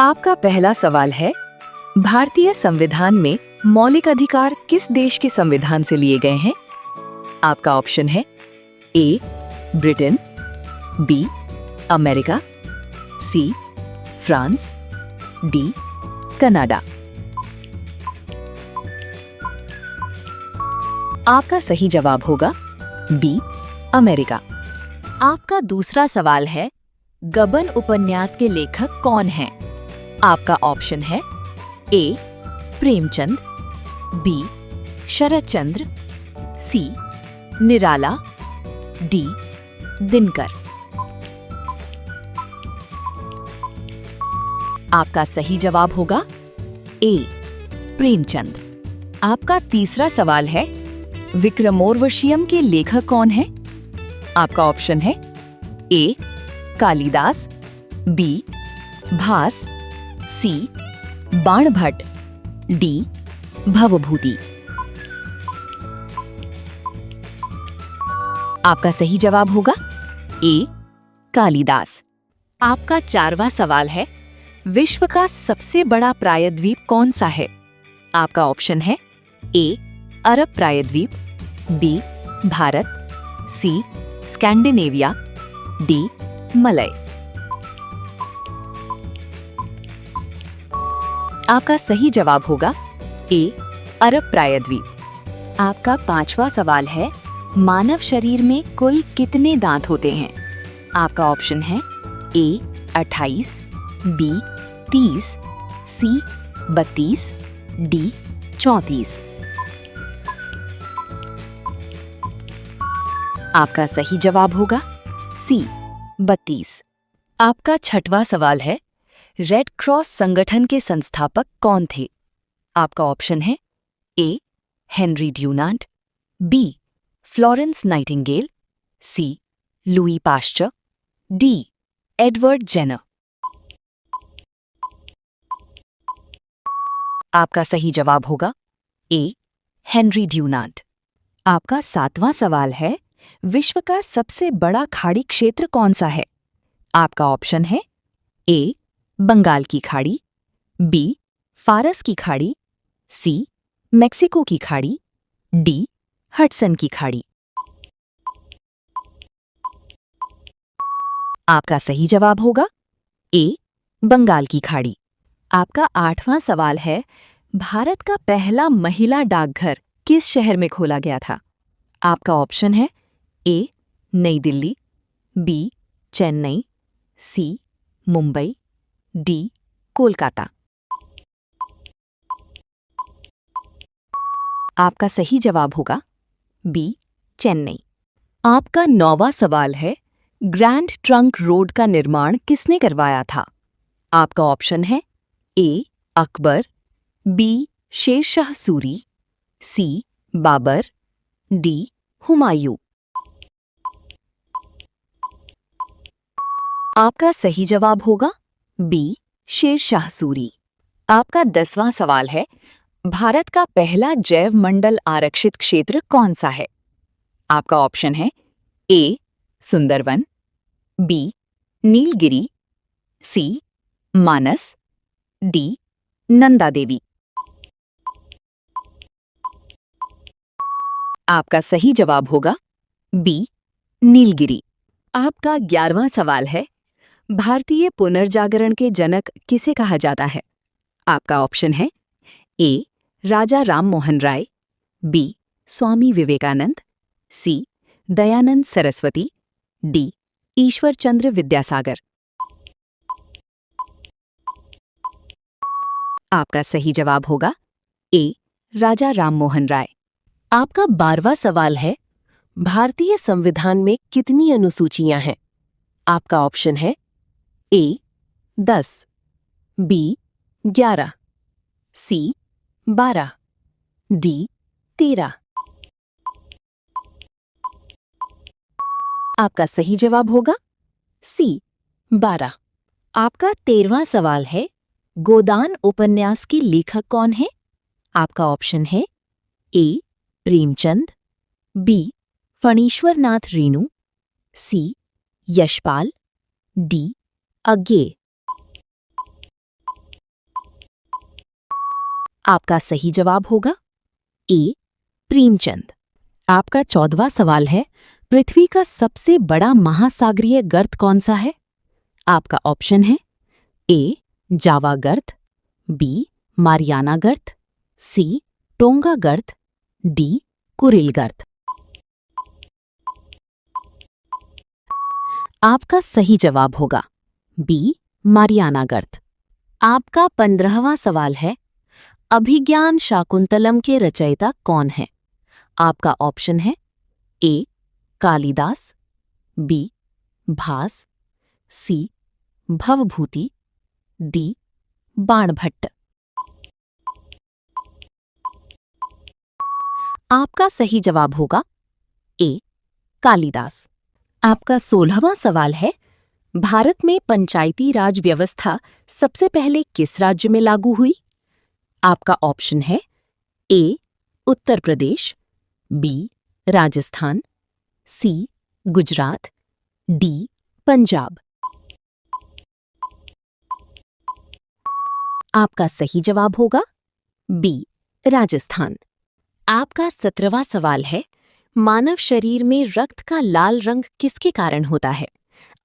आपका पहला सवाल है, भारतीय संविधान में मौलिक अधिकार किस देश के संविधान से लिए गए हैं? आपका ऑप्शन है A Britain, B America, C France, D Canada. आपका सही जवाब होगा बी अमेरिका। आपका दूसरा सवाल है, गबन उपन्यास के लेखक कौन हैं? आपका ऑप्शन है ए प्रेमचंद, बी शरत चंद्र, सी निराला, डी दिनकर। आपका सही जवाब होगा ए प्रेमचंद। आपका तीसरा सवाल है, विक्रमोर्वशीयम के लेखक कौन हैं? आपका ऑप्शन है ए कालिदास, बी भास, सी बाणभट्ट, डी भवभूति। आपका सही जवाब होगा ए कालिदास। आपका चारवां सवाल है, विश्व का सबसे बड़ा प्रायद्वीप कौन सा है? आपका ऑप्शन है ए अरब प्रायद्वीप, बी भारत, सी स्कैंडिनेविया, डी मलय। आपका सही जवाब होगा ए अरब प्रायद्वीप। आपका पांचवा सवाल है, मानव शरीर में कुल कितने दांत होते हैं? आपका ऑप्शन है ए 28, बी 30, सी 32, डी 34। आपका सही जवाब होगा सी 32। आपका छठवां सवाल है, रेड क्रॉस संगठन के संस्थापक कौन थे? आपका ऑप्शन है A Henry Dunant, B Florence Nightingale, C Louis Pasteur, D Edward Jenner. आपका सही जवाब होगा ए हेनरी ड्यूनांट। आपका सातवां सवाल है, विश्व का सबसे बड़ा खाड़ी क्षेत्र कौन सा है? आपका ऑप्शन है ए बंगाल की खाड़ी, बी फारस की खाड़ी, सी मेक्सिको की खाड़ी, डी हडसन की खाड़ी। आपका सही जवाब होगा ए बंगाल की खाड़ी। आपका आठवां सवाल है, भारत का पहला महिला डाकघर किस शहर में खोला गया था? आपका ऑप्शन है ए नई दिल्ली, बी चेन्नई, सी मुंबई, डी कोलकाता। आपका सही जवाब होगा बी चेन्नई। आपका नौवां सवाल है, ग्रैंड ट्रंक रोड का निर्माण किसने करवाया था? आपका ऑप्शन है ए अकबर, बी शेरशाह सूरी, सी बाबर, डी हुमायूं। आपका सही जवाब होगा बी शेरशाह सूरी। आपका 10वां सवाल है, भारत का पहला जैव मंडल आरक्षित क्षेत्र कौन सा है? आपका ऑप्शन है ए सुंदरवन, बी नीलगिरी, सी मानस, डी नंदा देवी। आपका सही जवाब होगा बी नीलगिरी। आपका 11वां सवाल है, भारतीय पुनर्जागरण के जनक किसे कहा जाता है? आपका ऑप्शन है ए राजा राम मोहन राय, बी स्वामी विवेकानंद, सी दयानंद सरस्वती, डी ईश्वर चंद्र विद्यासागर। आपका सही जवाब होगा ए राजा राम मोहन राय। आपका 12वां सवाल है, भारतीय संविधान में कितनी अनुसूचियां हैं? आपका ऑप्शन है ए 10, बी 11, सी 12, डी 13। आपका सही जवाब होगा सी 12। आपका 13वां सवाल है, गोदान उपन्यास के लेखक कौन है? आपका ऑप्शन है ए प्रेमचंद, बी फणीश्वर नाथ रेणु, सी यशपाल, डी अज्ञे। आपका सही जवाब होगा ए प्रेमचंद। आपका 14वां सवाल है, पृथ्वी का सबसे बड़ा महासागरीय गर्त कौन सा है? आपका ऑप्शन है ए जावा गर्त, बी मारियाना गर्त, सी टोंगा गर्त, डी कुरिल गर्त। आपका सही जवाब होगा बी मारियाना गर्त। आपका 15वां सवाल है, अभिज्ञान शाकुंतलम के रचयिता कौन है? आपका ऑप्शन है ए कालिदास, बी भास, सी भवभूति, डी बाणभट्ट। आपका सही जवाब होगा ए कालिदास। आपका 16वां सवाल है, भारत में पंचायती राज व्यवस्था सबसे पहले किस राज्य में लागू हुई? आपका ऑप्शन है ए उत्तर प्रदेश, बी राजस्थान, सी गुजरात, डी पंजाब। आपका सही जवाब होगा बी राजस्थान। आपका 17वां सवाल है, मानव शरीर में रक्त का लाल रंग किसके कारण होता है?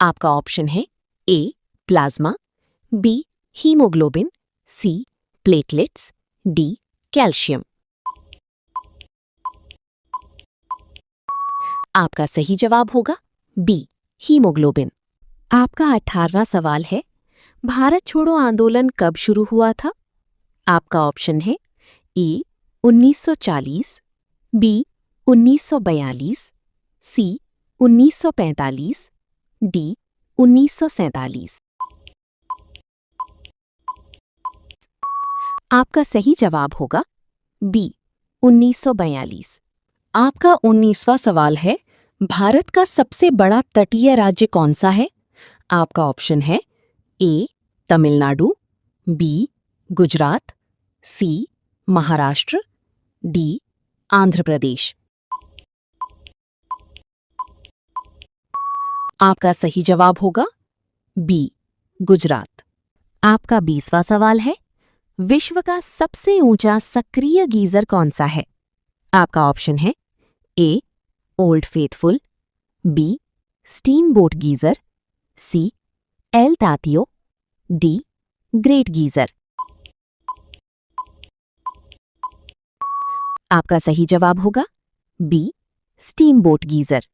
आपका ऑप्शन है A plasma, B haemoglobin, C platelets, D calcium. आपका सही जवाब होगा बी हीमोग्लोबिन। आपका 18वां सवाल है, भारत छोड़ो आंदोलन कब शुरू हुआ था? आपका ऑप्शन है ए 1940, बी 1942, सी 1945, डी 1947। आपका सही जवाब होगा बी 1942। आपका 19वां सवाल है, भारत का सबसे बड़ा तटीय राज्य कौन सा है? आपका ऑप्शन है ए तमिलनाडु, बी गुजरात, सी महाराष्ट्र, डी आंध्र प्रदेश। आपका सही जवाब होगा बी गुजरात। आपका 20वां सवाल है, विश्व का सबसे ऊंचा सक्रिय गीजर कौन सा है? आपका ऑप्शन है A Old Faithful, B Steamboat Geyser, C El Tatio, D Great Geyser. आपका सही जवाब होगा बी स्टीम बोट गीजर।